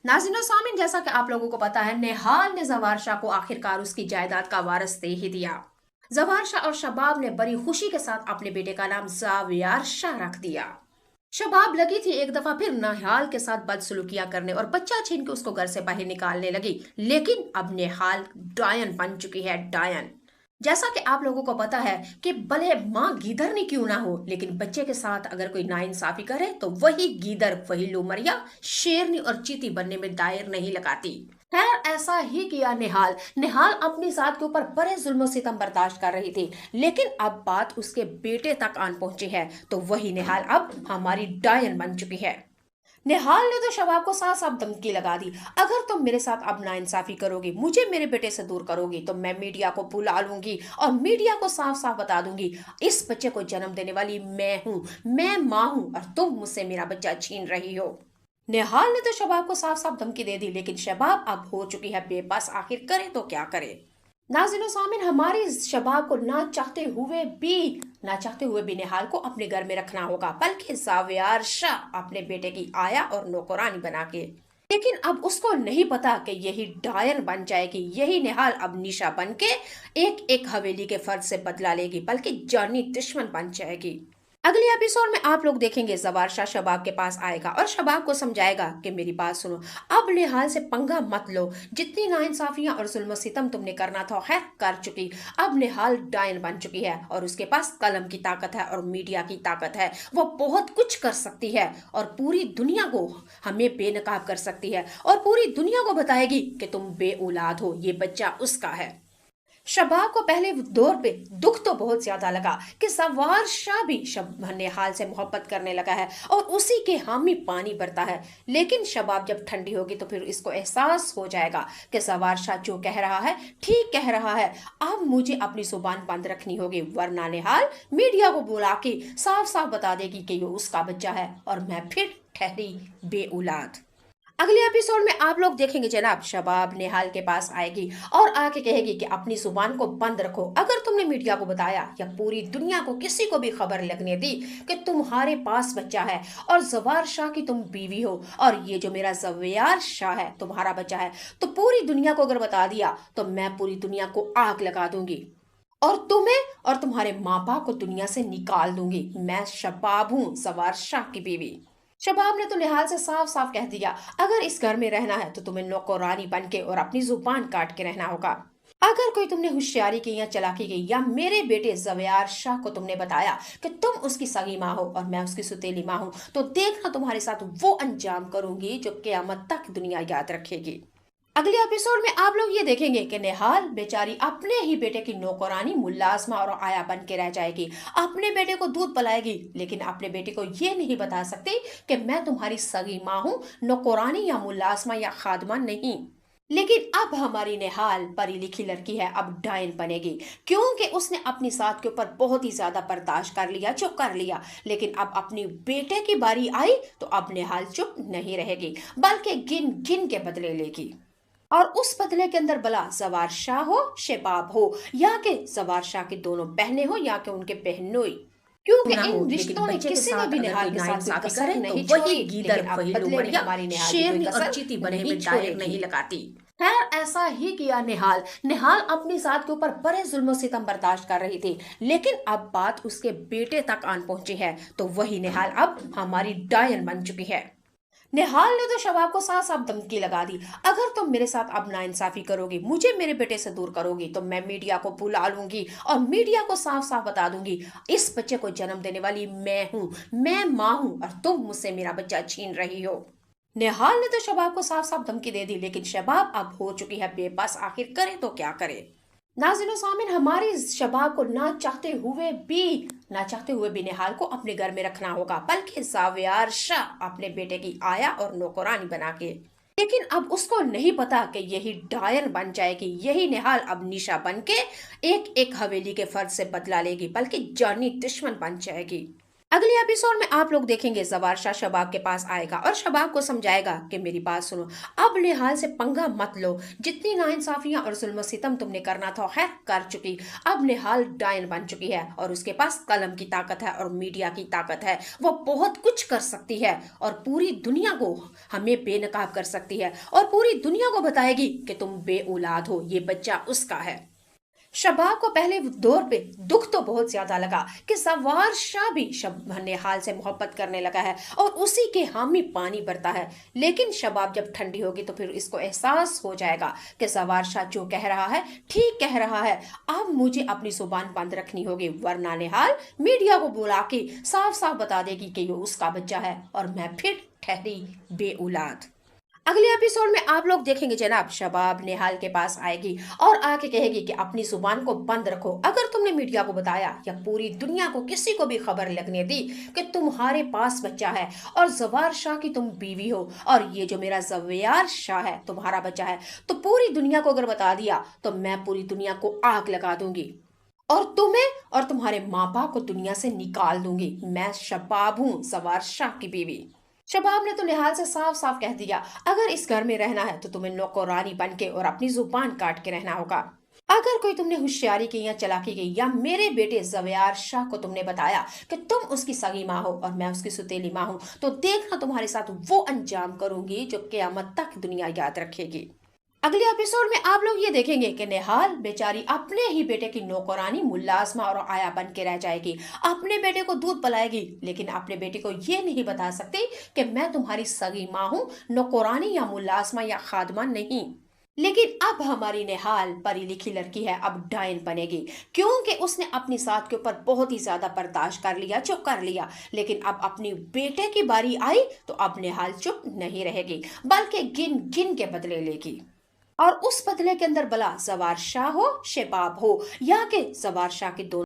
नाज़रीन और सामीन, जैसा कि आप लोगों को पता है, निहाल ने जवार शाह को आखिरकार उसकी जायदाद का वारिस दे ही दिया। जवार शाह और शबाब ने बड़ी खुशी के साथ अपने बेटे का नाम जावियार शाह रख दिया। शबाब लगी थी एक दफा फिर निहाल के साथ बदसलूकियां करने और बच्चा छीन के उसको घर से बाहर निकालने लगी, लेकिन अब निहाल डायन बन चुकी है, डायन। जैसा कि आप लोगों को पता है कि भले माँ गीदड़नी क्यों ना हो, लेकिन बच्चे के साथ अगर कोई नाइंसाफी करे तो वही गीदड़, वही लोमड़िया शेरनी और चीती बनने में दायर नहीं लगाती। खैर, ऐसा ही किया निहाल। निहाल अपनी जात के ऊपर बड़े जुल्म सितम बर्दाश्त कर रही थी, लेकिन अब बात उसके बेटे तक आन पहुंची है, तो वही निहाल अब हमारी डायन बन चुकी है। निहाल ने तो शबाब को साफ साफ धमकी लगा दी, अगर तुम मेरे साथ अब नाइंसाफी करोगी, मुझे मेरे बेटे से दूर करोगी, तो मैं मीडिया को बुला लूंगी और मीडिया को साफ साफ बता दूंगी इस बच्चे को जन्म देने वाली मैं हूँ, मैं माँ हूँ और तुम मुझसे मेरा बच्चा छीन रही हो। निहाल ने तो शबाब को साफ साफ धमकी दे दी, लेकिन शबाब अब हो चुकी है बेबस, आखिर करे तो क्या करे। नाज़रीन सामीन, हमारी शबाब को ना चाहते हुए भी निहाल को अपने घर में रखना होगा, बल्कि जावियार शाह अपने बेटे की आया और नौकरानी बना के। लेकिन अब उसको नहीं पता कि यही डायन बन जाएगी, यही निहाल अब निशा बन के एक एक हवेली के फर्द से बदला लेगी, बल्कि जानी दुश्मन बन जाएगी। अगले एपिसोड में आप लोग देखेंगे जवार शाह शबाब के पास आएगा और शबाब को समझाएगा कि मेरी बात सुनो, अब निहाल से पंगा मत लो, जितनी नाइंसाफियां और जुल्म सितम तुमने करना था खैर कर चुकी। अब निहाल डायन बन चुकी है और उसके पास कलम की ताकत है और मीडिया की ताकत है, वो बहुत कुछ कर सकती है और पूरी दुनिया को हमें बेनकाब कर सकती है और पूरी दुनिया को बताएगी कि तुम बे औलाद हो, ये बच्चा उसका है। शबाब को पहले दौर पे दुख तो बहुत ज्यादा लगा कि जवार शाह भी निहाल से मोहब्बत करने लगा है और उसी के हामी पानी भरता है, लेकिन शबाब जब ठंडी होगी तो फिर इसको एहसास हो जाएगा कि जवार शाह जो कह रहा है ठीक कह रहा है, अब मुझे अपनी जुबान बंद रखनी होगी, वरना निहाल मीडिया को बुला के साफ साफ बता देगी कि ये उसका बच्चा है और मैं फिर ठहरी बे औलाद। अगले एपिसोड में आप लोग देखेंगे जनाब, शबाब निहाल के पास आएगी और आके कहेगी कि अपनी जुबान को बंद रखो, अगर तुमने मीडिया को बताया या पूरी दुनिया को किसी को भी खबर लगने दी कि तुम्हारे पास बच्चा है और जवार शाह की तुम बीवी हो और ये जो मेरा जवार शाह है तुम्हारा बच्चा है, तो पूरी दुनिया को अगर बता दिया तो मैं पूरी दुनिया को आग लगा दूंगी और तुम्हें और तुम्हारे माँ बाप को दुनिया से निकाल दूंगी। मैं शबाब हूँ, जवार शाह की बीवी। शबाब ने तो निहाल से साफ साफ कह दिया, अगर इस घर में रहना है तो तुम्हें नौकरानी बन के और अपनी जुबान काट के रहना होगा। अगर कोई तुमने होशियारी की या चालाकी की या मेरे बेटे जवार शाह को तुमने बताया कि तुम उसकी सगी माँ हो और मैं उसकी सुतेली माँ हूँ, तो देखना तुम्हारे साथ वो अंजाम करूंगी जो क़यामत तक दुनिया याद रखेगी। अगले एपिसोड में आप लोग ये देखेंगे कि निहाल बेचारी अपने ही बेटे की नौकरानी मुल्लाजमा और आया बन के रह जाएगी, अपने बेटे को दूध पिलाएगी, लेकिन अपने बेटे को ये नहीं बता सकती कि मैं तुम्हारी सगी माँ हूँ, नौकरानी या मुल्लाजमा या खादमा नहीं। लेकिन अब हमारी निहाल पढ़ी लिखी लड़की है, अब डायन बनेगी, क्योंकि उसने अपनी साथ के ऊपर बहुत ही ज्यादा बर्दाश्त कर लिया, चुप कर लिया, लेकिन अब अपनी बेटे की बारी आई तो अब निहाल चुप नहीं रहेगी, बल्कि गिन गिन के बदले लेगी और उस बदले के अंदर भला जवार शाह हो, शबाब हो या कि जवार शाह की दोनों बहनें हो या कि उनके बहनोई, क्योंकि इन रिश्तों ने किसी ने भी निहाल के साथ कोई कसर नहीं छोड़ी, लेकिन अब बदले में हमारी निहाल शेरनी और चीती बनने में दायर नहीं लगाती। खैर, ऐसा ही किया निहाल। निहाल अपनी जात के ऊपर बड़े जुल्म सितम बर्दाश्त कर रही थी, लेकिन अब बात उसके बेटे तक आन पहुंची है, तो वही निहाल अब हमारी डायन बन चुकी है। निहाल ने तो शबाब को साफ साफ धमकी लगा दी, अगर तुम मेरे साथ अब नाइंसाफी करोगी, मुझे मेरे बेटे से दूर करोगी, तो मैं मीडिया को बुला लूंगी और मीडिया को साफ साफ बता दूंगी इस बच्चे को जन्म देने वाली मैं हूँ, मैं माँ हूँ और तुम मुझसे मेरा बच्चा छीन रही हो। निहाल ने तो शबाब को साफ साफ धमकी दे दी, लेकिन शबाब अब हो चुकी है बेबस, आखिर करे तो क्या करे। नाज़रीन सामीन, हमारी शबाब को ना चाहते हुए भी निहाल को अपने घर में रखना होगा, बल्कि जावियार शाह अपने बेटे की आया और नौकरानी बना के। लेकिन अब उसको नहीं पता कि यही डायन बन जाएगी, यही निहाल अब निशा बन के एक एक हवेली के फर्द से बदला लेगी, बल्कि जानी दुश्मन बन जाएगी। अगले एपिसोड में आप लोग देखेंगे जवार शाह शबाब के पास आएगा और शबाब को समझाएगा कि मेरी बात सुनो, अब निहाल से पंगा मत लो, जितनी नाइंसाफियां और जुल्म सितम तुमने करना था खैर कर चुकी, अब निहाल डायन बन चुकी है और उसके पास कलम की ताकत है और मीडिया की ताकत है, वो बहुत कुछ कर सकती है और पूरी दुनिया को हमें बेनकाब कर सकती है और पूरी दुनिया को बताएगी कि तुम बे औलाद हो, ये बच्चा उसका है। शबाब को पहले दौर पे दुख तो बहुत ज्यादा लगा कि जवार शाह भी निहाल से मोहब्बत करने लगा है और उसी के हामी पानी भरता है, लेकिन शबाब जब ठंडी होगी तो फिर इसको एहसास हो जाएगा कि जवार शाह जो कह रहा है ठीक कह रहा है, अब मुझे अपनी जुबान बंद रखनी होगी वरना निहाल मीडिया को बुला के साफ साफ बता देगी कि ये उसका बच्चा है और मैं फिर ठहरी बे औलाद। अगले एपिसोड में आप लोग देखेंगे जनाब शबाब निहाल के पास आएगी और आके कहेगी कि अपनी जुबान को बंद रखो, अगर तुमने मीडिया को बताया या पूरी दुनिया को किसी को भी खबर लगने दी कि तुम्हारे पास बच्चा है और जवार शाह की तुम बीवी हो और ये जो मेरा जव्यार शाह है तुम्हारा बच्चा है, तो पूरी दुनिया को अगर बता दिया तो मैं पूरी दुनिया को आग लगा दूंगी और तुम्हें और तुम्हारे माँ बाप को दुनिया से निकाल दूंगी। मैं शबाब हूँ, जवार शाह की बीवी। शबाब ने तो निहाल से साफ साफ कह दिया, अगर इस घर में रहना है तो तुम्हें नौकरानी बन के और अपनी जुबान काट के रहना होगा। अगर कोई तुमने होशियारी की या चालाकी की या मेरे बेटे जव्यार शाह को तुमने बताया कि तुम उसकी सगी माँ हो और मैं उसकी सुतेली माँ हूँ, तो देखना तुम्हारे साथ वो अंजाम करूंगी जो क़यामत तक दुनिया याद रखेगी। अगले एपिसोड में आप लोग ये देखेंगे कि निहाल बेचारी अपने ही बेटे की नौकरानी मुल्लाजमा और आया बन के रह जाएगी, अपने बेटे को दूध पिलाएगी, लेकिन अपने बेटे को ये नहीं बता सकती कि मैं तुम्हारी सगी माँ हूँ, नौकरानी या मुल्लाजमा या खादमा नहीं। लेकिन अब हमारी निहाल पढ़ी लिखी लड़की है, अब डायन बनेगी क्योंकि उसने अपनी साथ के ऊपर बहुत ही ज्यादा बर्दाश्त कर लिया, चुप कर लिया, लेकिन अब अपनी बेटे की बारी आई तो अब निहाल चुप नहीं रहेगी बल्कि गिन गिन के बदले लेगी और उस बदले के अंदर भला जवार शाह हो शबाब हो या कि जवार शाह के दोनों